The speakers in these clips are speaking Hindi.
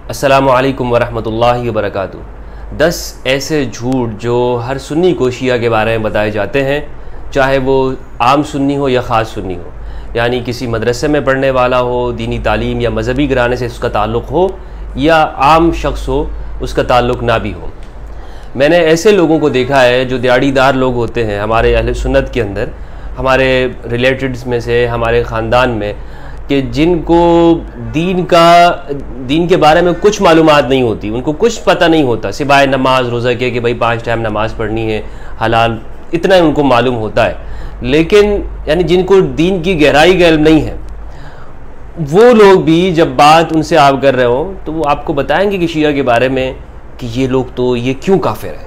अस्सलामु अलैकुम वरहमतुल्लाहि वबरकातुहू। 10 ऐसे झूठ जो हर सुन्नी को शिया के बारे में बताए जाते हैं, चाहे वो आम सुन्नी हो या ख़ास सुन्नी हो, यानी किसी मदरसे में पढ़ने वाला हो, दीनी तालीम या मजहबी घराने से उसका ताल्लुक़ हो, या आम शख्स हो उसका ताल्लुक़ ना भी हो। मैंने ऐसे लोगों को देखा है जो दिहाड़ीदार लोग होते हैं हमारे अहले सुन्नत के अंदर, हमारे रिलेटिव्स में से, हमारे ख़ानदान में, कि जिनको दीन के बारे में कुछ मालूमात नहीं होती, उनको कुछ पता नहीं होता सिवाय नमाज रोज़ा के कि भाई 5 टाइम नमाज़ पढ़नी है, हलाल, इतना उनको मालूम होता है। लेकिन यानी जिनको दीन की गहराई का इल्म नहीं है, वो लोग भी जब बात उनसे आप कर रहे हो तो वो आपको बताएंगे कि शिया के बारे में कि ये लोग तो ये क्यों काफिर है,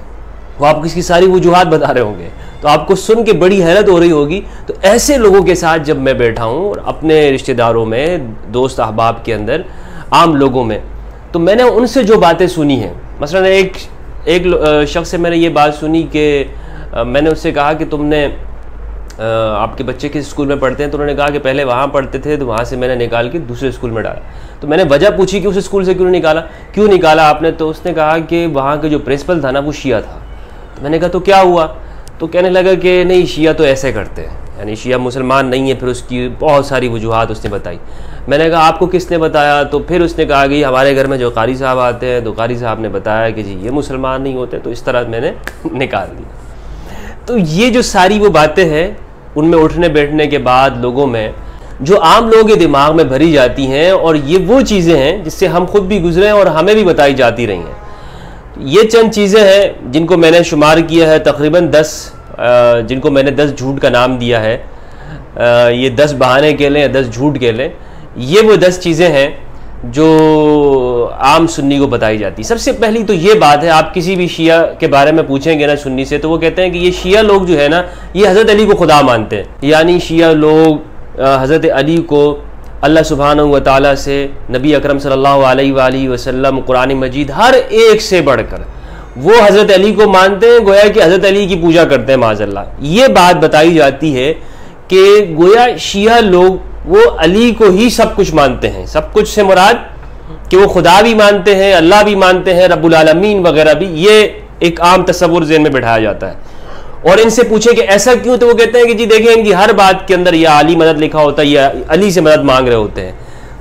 वो आपको इसकी सारी वजूहात बता रहे होंगे, तो आपको सुन के बड़ी हैरत हो रही होगी। तो ऐसे लोगों के साथ जब मैं बैठा हूँ और अपने रिश्तेदारों में, दोस्त अहबाब के अंदर, आम लोगों में, तो मैंने उनसे जो बातें सुनी हैं, मसलन एक शख्स से मैंने ये बात सुनी कि मैंने उससे कहा कि तुमने आपके बच्चे किस स्कूल में पढ़ते हैं, तो उन्होंने कहा कि पहले वहाँ पढ़ते थे, तो वहाँ से मैंने निकाल के दूसरे स्कूल में डाला। तो मैंने वजह पूछी कि उस स्कूल से क्यों निकाला आपने, तो उसने कहा कि वहाँ के जो प्रिंसिपल था ना वो शिया था। तो मैंने कहा तो क्या हुआ, तो कहने लगा कि नहीं, शिया तो ऐसे करते हैं, यानी शिया मुसलमान नहीं है। फिर उसकी बहुत सारी वजूहात उसने बताई। मैंने कहा आपको किसने बताया, तो फिर उसने कहा कि हमारे घर में जो कारी साहब आते हैं, तो कारी साहब ने बताया कि जी ये मुसलमान नहीं होते, तो इस तरह मैंने निकाल दिया। तो ये जो सारी वो बातें हैं, उनमें उठने बैठने के बाद लोगों में, जो आम लोगों के दिमाग में भरी जाती हैं, और ये वो चीज़ें हैं जिससे हम खुद भी गुजरे हैं और हमें भी बताई जाती रही हैं। ये चंद चीज़ें हैं जिनको मैंने शुमार किया है, तकरीबन 10, जिनको मैंने 10 झूठ का नाम दिया है। ये 10 बहाने के लें या 10 झूठ के लें, ये वो 10 चीज़ें हैं जो आम सुन्नी को बताई जाती। सबसे पहली तो ये बात है, आप किसी भी शिया के बारे में पूछेंगे ना सुन्नी से, तो वो कहते हैं कि ये शिया लोग जो है ना, ये हज़रत अली को खुदा मानते हैं। यानी शिया लोग हज़रत अली को अल्लाह सुब्हानहू व तआला से, नबी अकरम सल्लल्लाहु अलैहि वसल्लम, कुरान मजीद, हर एक से बढ़कर वो हज़रत अली को मानते हैं, गोया कि हज़रत अली की पूजा करते हैं माज़अल्लाह। ये बात बताई जाती है कि गोया शिया लोग वो अली को ही सब कुछ मानते हैं। सब कुछ से मुराद कि वो खुदा भी मानते हैं, अल्लाह भी मानते हैं, रब्बुल आलमीन वगैरह भी। ये एक आम तस्वुर ज़हन में बिठाया जाता है। और इनसे पूछे कि ऐसा क्यों, तो वो कहते हैं कि जी देखें, इनकी हर बात के अंदर या अली मदद लिखा होता है या अली से मदद मांग रहे होते हैं।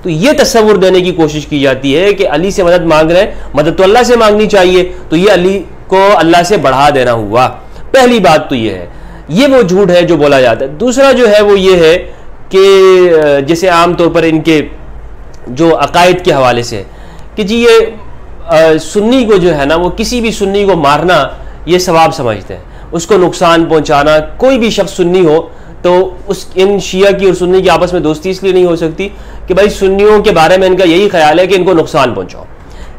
तो ये तस्वुर देने की कोशिश की जाती है कि अली से मदद मांग रहे हैं, मदद तो अल्लाह से मांगनी चाहिए, तो ये अली को अल्लाह से बढ़ा देना हुआ। पहली बात तो ये है, ये वो झूठ है जो बोला जाता है। दूसरा जो है वो ये है कि जैसे आम तौर पर इनके जो अकायद के हवाले से कि जी ये सुन्नी को जो है ना, वो किसी भी सुन्नी को मारना ये सवाब समझते हैं, उसको नुकसान पहुंचाना। कोई भी शख्स सुन्नी हो तो उस इन शिया की और सुन्नी की आपस में दोस्ती इसलिए नहीं हो सकती कि भाई सुन्नियों के बारे में इनका यही ख्याल है कि इनको नुकसान पहुंचाओ।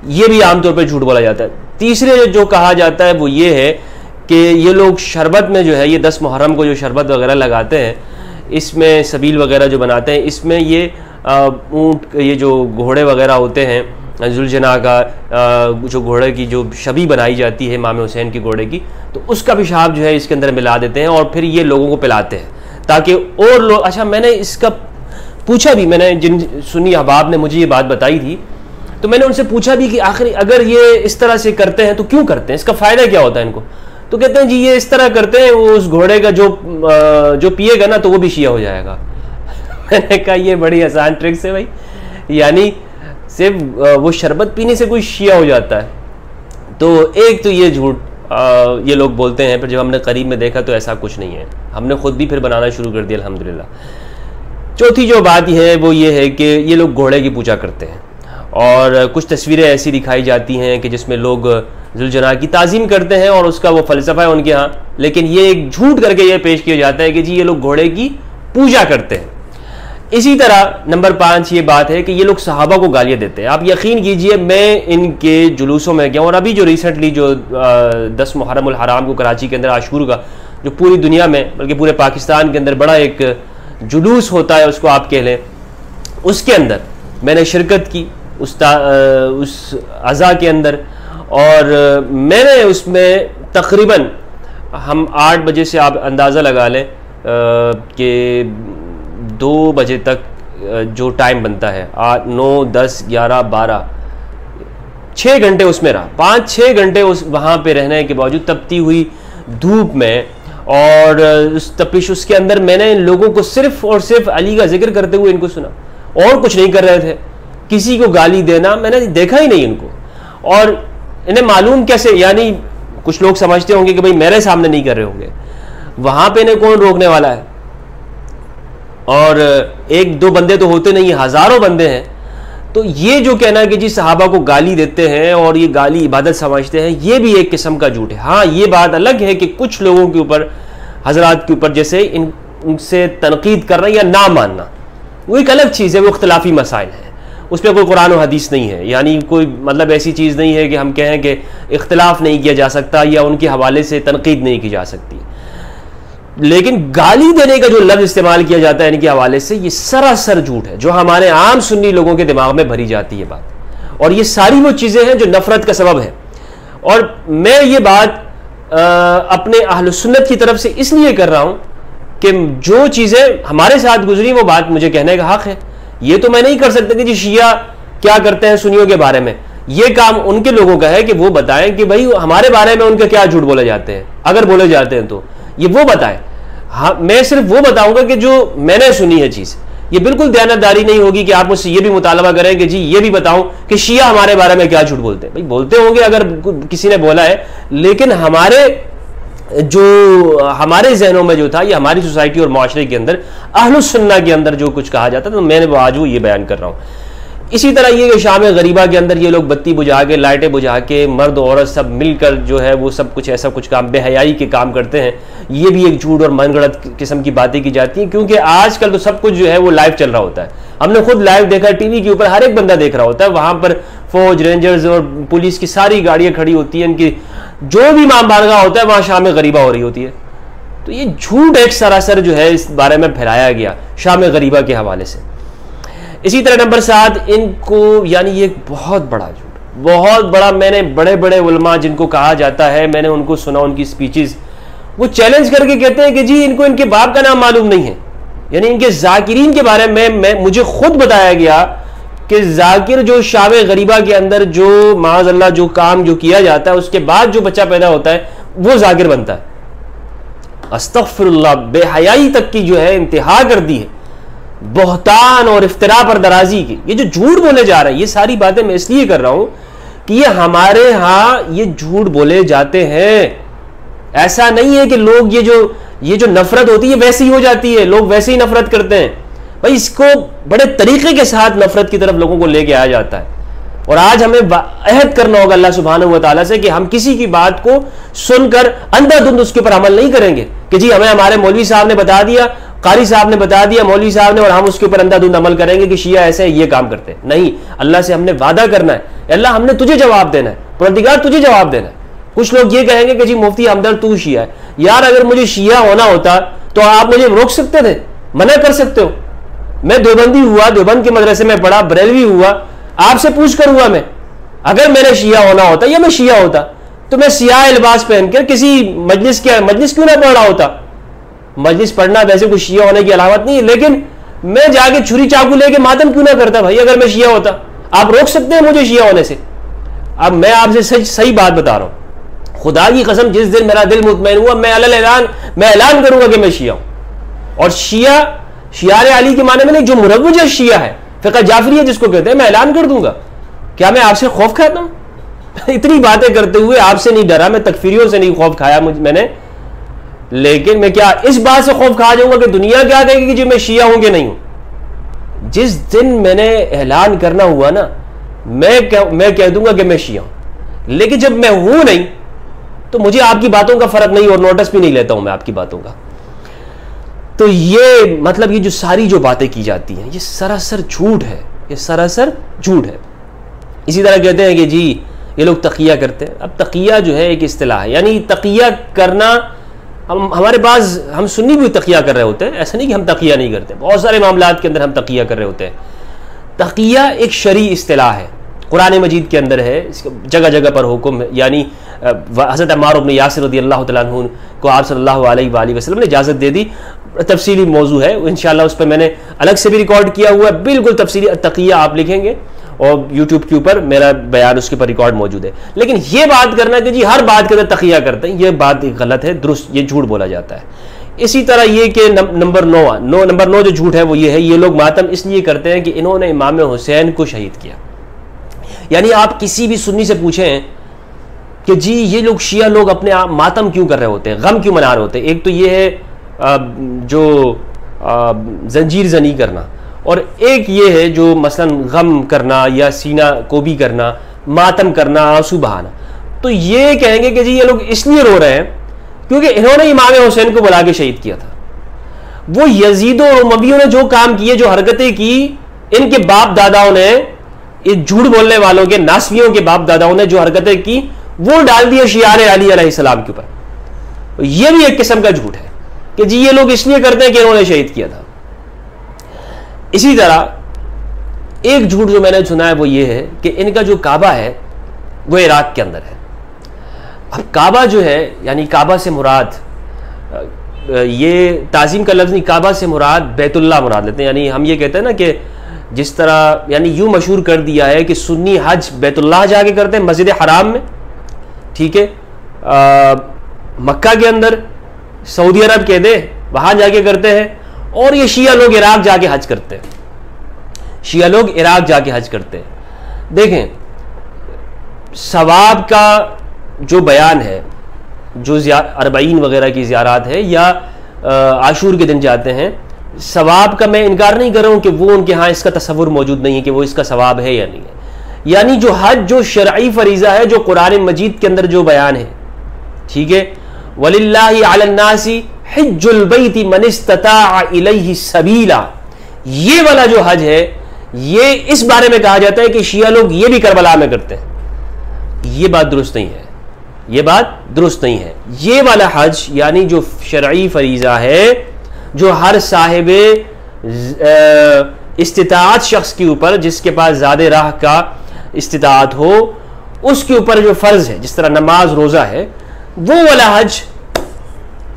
ये भी आमतौर पर झूठ बोला जाता है। तीसरे जो कहा जाता है वो ये है कि ये लोग शरबत में जो है, ये 10 मुहर्रम को जो शरबत वगैरह लगाते हैं, इसमें सबील वगैरह जो बनाते हैं, इसमें ये ऊँट, ये जो घोड़े वगैरह होते हैं, जुलजना का जो घोड़े की जो शबी बनाई जाती है इमाम हुसैन के घोड़े की, तो उसका पेशाब जो है इसके अंदर मिला देते हैं और फिर ये लोगों को पिलाते हैं ताकि और लोग। अच्छा, मैंने इसका पूछा भी, मैंने जिन सुन्नी अहबाब ने मुझे ये बात बताई थी, तो मैंने उनसे पूछा भी कि आखिर अगर ये इस तरह से करते हैं तो क्यों करते हैं, इसका फ़ायदा क्या होता है इनको। तो कहते हैं जी ये इस तरह करते हैं, वो उस घोड़े का जो पिएगा ना तो वो भी शिया हो जाएगा। मैंने कहा ये बड़ी आसान ट्रिक्स है भाई, यानी सिर्फ वो शरबत पीने से कोई शिया हो जाता है। तो एक तो ये झूठ ये लोग बोलते हैं, फिर जब हमने करीब में देखा तो ऐसा कुछ नहीं है, हमने खुद भी फिर बनाना शुरू कर दिया अल्हम्दुलिल्लाह। चौथी जो बात है वो ये है कि ये लोग घोड़े की पूजा करते हैं, और कुछ तस्वीरें ऐसी दिखाई जाती हैं कि जिसमें लोग जुलजना की ताज़ीम करते हैं और उसका वो फ़लसफ़ा है उनके यहाँ, लेकिन ये एक झूठ करके ये पेश किया जाता है कि जी ये लोग घोड़े की पूजा करते हैं। इसी तरह नंबर 5 ये बात है कि ये लोग सहाबा को गालियाँ देते हैं। आप यकीन कीजिए, मैं इनके जुलूसों में गया, और अभी जो रिसेंटली जो 10 मुहर्रमुल हराम को कराची के अंदर आशूर का जो पूरी दुनिया में, बल्कि पूरे पाकिस्तान के अंदर बड़ा एक जुलूस होता है, उसको आप कह लें, उसके अंदर मैंने शिरकत की उस अज़ा के अंदर, और मैंने उसमें तकरीबन हम 8 बजे से आप अंदाज़ा लगा लें कि 2 बजे तक जो टाइम बनता है, 8, 9, 10, 11, 12, 6 घंटे उसमें रहा, 5-6 घंटे उस वहाँ पे रहने के बावजूद तपती हुई धूप में और उस तपिश उसके अंदर मैंने इन लोगों को सिर्फ और सिर्फ अली का जिक्र करते हुए इनको सुना, और कुछ नहीं कर रहे थे। किसी को गाली देना मैंने देखा ही नहीं इनको। और इन्हें मालूम कैसे, यानी कुछ लोग समझते होंगे कि भाई मेरे सामने नहीं कर रहे होंगे, वहां पे इन्हें कौन रोकने वाला है। और 1-2 बंदे तो होते नहीं, हजारों बंदे हैं। तो ये जो कहना है कि जी सहाबा को गाली देते हैं और ये गाली इबादत समझते हैं, ये भी एक किस्म का झूठ है। हाँ, ये बात अलग है कि कुछ लोगों के ऊपर, हजरात के ऊपर जैसे उनसे तनकीद करना या ना मानना, वो एक अलग चीज़ है, वो इख्तलाफी मसाइल है, उस पर कोई कुरान और हदीस नहीं है। यानी कोई मतलब ऐसी चीज़ नहीं है कि हम कहें कि इख्तलाफ नहीं किया जा सकता या उनके हवाले से तनकीद नहीं की जा सकती। लेकिन गाली देने का जो लफ्ज़ इस्तेमाल किया जाता है इनके हवाले से, ये सरासर झूठ है, जो हमारे आम सुन्नी लोगों के दिमाग में भरी जाती है बात। और ये सारी वो चीज़ें हैं जो नफरत का सबब है। और मैं ये बात अपने अहले सुन्नत की तरफ से इसलिए कर रहा हूँ कि जो चीज़ें हमारे साथ गुजरी वो बात मुझे कहने का हक है। ये तो मैं नहीं कर सकता कि जी शिया क्या करते हैं सुन्नियों के बारे में, ये काम उनके लोगों का है कि वो बताएं कि भाई हमारे बारे में उनके क्या झूठ बोले जाते हैं, अगर बोले जाते हैं तो ये वो बताएं। हाँ, मैं सिर्फ वो बताऊंगा कि जो मैंने सुनी है चीज़। ये बिल्कुल दयानतदारी नहीं होगी कि आप मुझसे ये भी मुतालबा करें कि जी ये भी बताऊं कि शिया हमारे बारे में क्या झूठ बोलते हैं। भाई बोलते होंगे अगर किसी ने बोला है, लेकिन हमारे जहनों में जो था, ये हमारी सोसाइटी और माशरे के अंदर अहलुस सुन्ना के अंदर जो कुछ कहा जाता, तो मैंने आज वो ये बयान कर रहा हूँ। इसी तरह ये शाम गरीबा के अंदर ये लोग बत्ती बुझा के, लाइटें बुझा के, मर्द औरत सब मिलकर जो है वो सब कुछ ऐसा कुछ काम बेहयाई के काम करते हैं, ये भी एक झूठ और मनगढ़ंत किस्म की बातें की जाती हैं। क्योंकि आजकल तो सब कुछ जो है वो लाइव चल रहा होता है। हमने खुद लाइव देखा, टीवी के ऊपर हर एक बंदा देख रहा होता है, वहां पर फौज, रेंजर्स और पुलिस की सारी गाड़ियां खड़ी होती हैं, इनकी जो भी इमाम बारगाह होता है वहां शाम गरीबा हो रही होती है। तो ये झूठ एक सरासर जो है इस बारे में फैलाया गया शाम गरीबा के हवाले से। इसी तरह नंबर 7, इनको यानी ये बहुत बड़ा झूठ, बहुत बड़ा, मैंने बड़े बड़े उलमा जिनको कहा जाता है, मैंने उनको सुना, उनकी स्पीचेस, वो चैलेंज करके कहते हैं कि जी इनको इनके बाप का नाम मालूम नहीं है। यानी इनके जाकिरीन के बारे में मुझे खुद बताया गया कि जाकिर जो शाम गरीबा के अंदर जो माअज़ल्लाह जो काम जो किया जाता है, उसके बाद जो बच्चा पैदा होता है वो जाकिर बनता है। अस्तग़फिरुल्लाह, बेहयाई तक की जो है इंतहा कर दी है, बहतान और इफ्तिरा पर दराजी की। ये जो झूठ बोले जा रहे हैं, ये सारी बातें मैं इसलिए कर रहा हूं कि ये हमारे यहां ये झूठ बोले जाते हैं। ऐसा नहीं है कि लोग ये जो नफरत होती है वैसी हो जाती है, लोग वैसे ही नफरत करते हैं। भाई इसको बड़े तरीके के साथ नफरत की तरफ लोगों को लेके आया जाता है। और आज हमें अहद करना होगा अल्लाह सुब्हानहू व तआला से कि हम किसी की बात को सुनकर अंधाधुंध उसके ऊपर अमल नहीं करेंगे कि जी हमें हमारे मौलवी साहब ने बता दिया, कारी साहब ने बता दिया, मौलवी साहब ने, और हम उसके ऊपर अंधाधुंध अमल करेंगे कि शिया ऐसे ये काम करते हैं। नहीं, अल्लाह से हमने वादा करना है, अल्लाह हमने तुझे जवाब देना है, परवरदिगार तुझे जवाब देना है। कुछ लोग ये कहेंगे कि जी मुफ्ती हमदर्द तू शिया है। यार अगर मुझे शिया होना होता तो आप मुझे रोक सकते थे, मना कर सकते हो। मैं देवबंदी हुआ, देवबंद के मदरसे में पढ़ा, बरेलवी हुआ, आपसे पूछ कर हुआ। मैं अगर मेरे शिया होना होता या मैं शिया होता तो मैं सियाह लिबास पहनकर किसी मजलिस क्यों ना पढ़ रहा होता। मजलिस पढ़ना वैसे कुछ शिया होने की अलामत नहीं है, लेकिन मैं जाके छुरी चाकू लेके मातम क्यों ना करता भाई अगर मैं शिया होता। आप रोक सकते हैं मुझे शिया होने से। अब मैं आपसे सही बात बता रहा हूं, खुदा की कसम, जिस दिन मेरा दिल मुतमईन हुआ मैं ऐलान करूंगा कि मैं शिया हूं। और शियार अली के माने में नहीं, जो मुरव्वज शिया है, फ़िक़्ह जाफरिया जिसको कहते हैं, मैं ऐलान कर दूंगा। क्या मैं आपसे खौफ खाता हूं? इतनी बातें करते हुए आपसे नहीं डरा, मैं तकफीरियों से नहीं खौफ खाया मैंने, लेकिन मैं क्या इस बात से खौफ खा जाऊंगा कि दुनिया क्या कहेगी कि जी मैं शिया हूं कि नहीं हूं। जिस दिन मैंने ऐलान करना हुआ ना, मैं कह दूंगा कि मैं शिया हूं। लेकिन जब मैं हूं नहीं तो मुझे आपकी बातों का फर्क नहीं, और नोटिस भी नहीं लेता हूं मैं आपकी बातों का। तो ये मतलब ये जो सारी जो बातें की जाती हैं ये सरासर झूठ है, ये सरासर झूठ है। इसी तरह कहते हैं कि जी ये लोग तकिया करते हैं। अब तकिया जो है एक इस्तिलाह है, यानी तकिया करना, हमारे पास हम सुन्नी भी तकिया कर रहे होते हैं, ऐसा नहीं कि हम तकिया नहीं करते, बहुत सारे मामलात के अंदर हम तकिया कर रहे होते हैं। तकिया एक शरई इस्तिलाह है, कुरान मजीद के अंदर है, जगह जगह पर हुक्म, यानी हज़रत अम्मार इब्न यासिर रज़ियल्लाहु तआला अन्हु को आप सल्लल्लाहु अलैहि वसल्लम ने इजाज़त दे दी। तफसीली मौजू है इंशाअल्लाह, उस पर मैंने अलग से भी रिकॉर्ड किया हुआ है, बिल्कुल तफसीली। तकिया आप लिखेंगे और यूट्यूब के ऊपर मेरा बयान उसके ऊपर रिकॉर्ड मौजूद है। लेकिन ये बात करना कि जी हर बात के अंदर तकिया करते हैं, ये बात गलत है, दुरुस्त, ये झूठ बोला जाता है। इसी तरह ये कि नंबर 9 जो झूठ है वो ये है, ये लोग मातम इसलिए करते हैं कि इन्होंने इमाम हुसैन को शहीद किया। यानी आप किसी भी सुन्नी से पूछें कि जी ये लोग शिया लोग अपने आप मातम क्यों कर रहे होते हैं, गम क्यों मना रहे होते हैं, एक तो ये है जो जंजीर जनी करना, और एक ये है जो मसलन गम करना या सीना कोबी करना, मातम करना, आंसू बहाना। तो ये कहेंगे कि जी ये लोग इसलिए रो रहे हैं क्योंकि इन्होंने इमाम हुसैन को बुला के शहीद किया था। वो यजीद और उमवियों ने जो काम किए, जो हरकतें की, इनके बाप दादाओं ने, ये झूठ बोलने वालों के, नासवियों के बाप दादाओं ने जो हरकतें की वो डाल दिया शियार अली अलैहिस्सलाम के ऊपर। ये भी एक किस्म का झूठ है कि जी ये लोग इसलिए करते हैं कि इन्होंने शहीद किया था। इसी तरह एक झूठ जो मैंने सुना है वो ये है कि इनका जो काबा है वो इराक के अंदर है। अब काबा जो है, यानी काबा से मुराद, ये ताजीम का लफ्ज़ नहीं, काबा से मुराद बैतुल्लाह मुराद लेते हैं। यानी हम ये कहते हैं ना कि जिस तरह, यानी यूं मशहूर कर दिया है कि सुन्नी हज बैतुल्लाह जाके करते हैं, मस्जिद हराम में, ठीक है, मक्का के अंदर, सऊदी अरब कह दे वहां जाके करते हैं, और ये शिया लोग इराक जाके हज करते हैं, शिया लोग इराक जाके हज करते हैं। देखें, सवाब का जो बयान है, जो अरबईन वगैरह की ज़ियारात है या आशूर के दिन जाते हैं, सवाब का मैं इनकार नहीं कर रहा हूँ कि वो उनके यहाँ इसका तसव्वुर मौजूद नहीं है कि वो इसका सवाब है या नहीं है। यानी जो हज, जो शरई फरीज़ा है, जो कुरान मजीद के अंदर जो बयान है, ठीक है, वलिल्लाहि अलन्नासी हिज्जुल बैति मन इस्तताअ इलैहि सबीला, ये वाला जो हज है, ये इस बारे में कहा जाता है कि शिया लोग ये भी करबला में करते हैं। ये बात दुरुस्त नहीं है, ये बात दुरुस्त नहीं है। ये वाला हज यानी जो शरई फरीज़ा है, जो हर साहिबे इस्तिताअत शख्स के ऊपर, जिसके पास ज़्यादा राह का इस्तिताअत हो, उसके ऊपर जो फ़र्ज है, जिस तरह नमाज रोज़ा है, वो वाला हज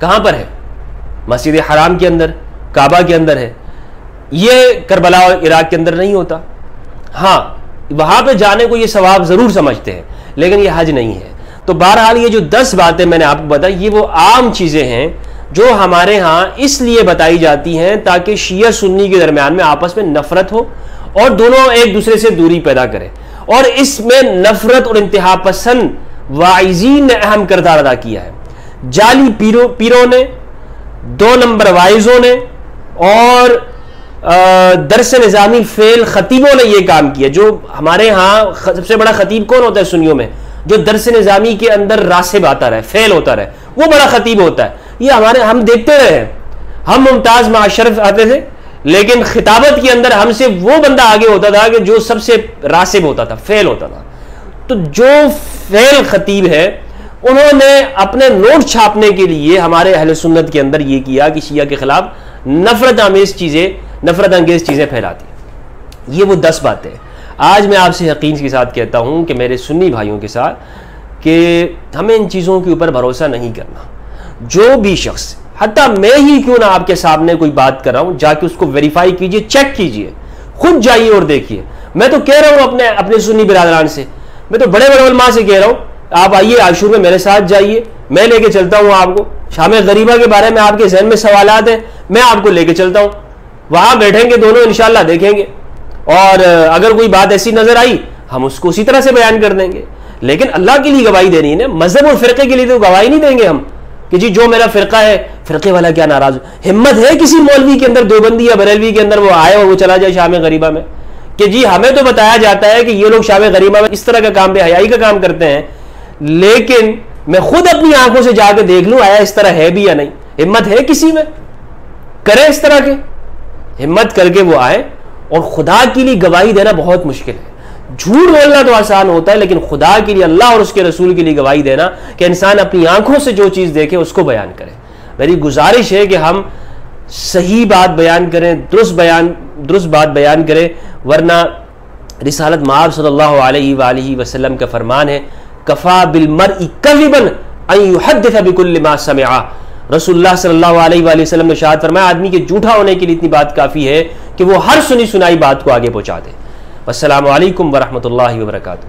कहाँ पर है? मस्जिद हराम के अंदर, काबा के अंदर है। ये करबला और इराक के अंदर नहीं होता। हाँ, वहाँ पे जाने को ये सवाब ज़रूर समझते हैं, लेकिन ये हज नहीं है। तो बहरहाल ये जो 10 बातें मैंने आपको बताई, ये वो आम चीज़ें हैं जो हमारे यहाँ इसलिए बताई जाती हैं ताकि शिया सुन्नी के दरमियान में आपस में नफरत हो और दोनों एक दूसरे से दूरी पैदा करें। और इसमें नफरत और इंतहा पसंद वाइजीन ने अहम किरदार अदा किया है। जाली पीरों ने, 2 नंबर वाइजों ने, और दरस निज़ामी फेल खतीबों ने यह काम किया। जो हमारे यहाँ सबसे बड़ा खतीब कौन होता है सुन्नियों में? जो दरस निज़ामी के अंदर रासिब आता रहे, फेल होता रहे, वो बड़ा खतीब होता है। ये हम देखते रहे हैं। हम मुमताज माशरफ आते थे, लेकिन खिताबत के अंदर हमसे वो बंदा आगे होता था कि जो सबसे रासिब होता था, फेल होता था। तो जो फेल खतीब है, उन्होंने अपने नोट छापने के लिए हमारे अहले सुन्नत के अंदर ये किया कि शिया के खिलाफ नफरत अंगेज चीजें फैलाती। ये वो 10 बातें आज मैं आपसे यकीन के साथ कहता हूं कि मेरे सुन्नी भाइयों के साथ, कि हमें इन चीज़ों के ऊपर भरोसा नहीं करना। जो भी शख्स, हत्ता मैं ही क्यों ना आपके सामने कोई बात कर रहा हूं, जाके उसको वेरीफाई कीजिए, चेक कीजिए, खुद जाइए और देखिए। मैं तो कह रहा हूं अपने सुन्नी बिरादरान से, मैं तो बड़े बड़े उलमा से कह रहा हूं, आप आइए आशूर में मेरे साथ जाइए, मैं लेके चलता हूं आपको। शाम गरीबा के बारे में आपके जहन में सवालात हैं, मैं आपको लेके चलता हूं, वहां बैठेंगे दोनों, इंशाल्लाह देखेंगे, और अगर कोई बात ऐसी नजर आई हम उसको उसी तरह से बयान कर देंगे। लेकिन अल्लाह के लिए गवाही देनी है ना, मजहब और फिरके के लिए तो गवाही नहीं देंगे हम कि जी जो मेरा फिरका है, फिरके वाला क्या नाराज। हिम्मत है किसी मौलवी के अंदर, देवबंदी या बरेलवी के अंदर वो आए और वो चला जाए शाम गरीबा में, कि जी हमें तो बताया जाता है कि ये लोग शाम गरीबा में इस तरह का काम, बेहयाई का काम करते हैं, लेकिन मैं खुद अपनी आंखों से जाकर देख लूं आया इस तरह है भी या नहीं। हिम्मत है किसी में करे इस तरह के? हिम्मत करके वो आए, और खुदा के लिए गवाही देना बहुत मुश्किल है। झूठ बोलना तो आसान होता है, लेकिन खुदा के लिए, अल्लाह और उसके रसूल के लिए गवाही देना कि इंसान अपनी आंखों से जो चीज़ देखे उसको बयान करे। मेरी गुजारिश है कि हम सही बात बयान करें, दुरुस्त बात बयान करें, वरना रिसालत माब सल्लल्लाहु अलैहि वसल्लम का फरमान है, कफ़ा बिल मर्इ कज़िबन अन युहद्दिस बिकुल्लि मा समिअ। रसूलुल्लाह सल्लल्लाहु अलैहि वसल्लम ने इरशाद फरमाया, आदमी के झूठा होने के लिए इतनी बात काफ़ी है कि वो हर सुनी सुनाई बात को आगे पहुँचा दे। अस्सलामु अलैकुम वरहमतुल्लाहि वबरकातुहू।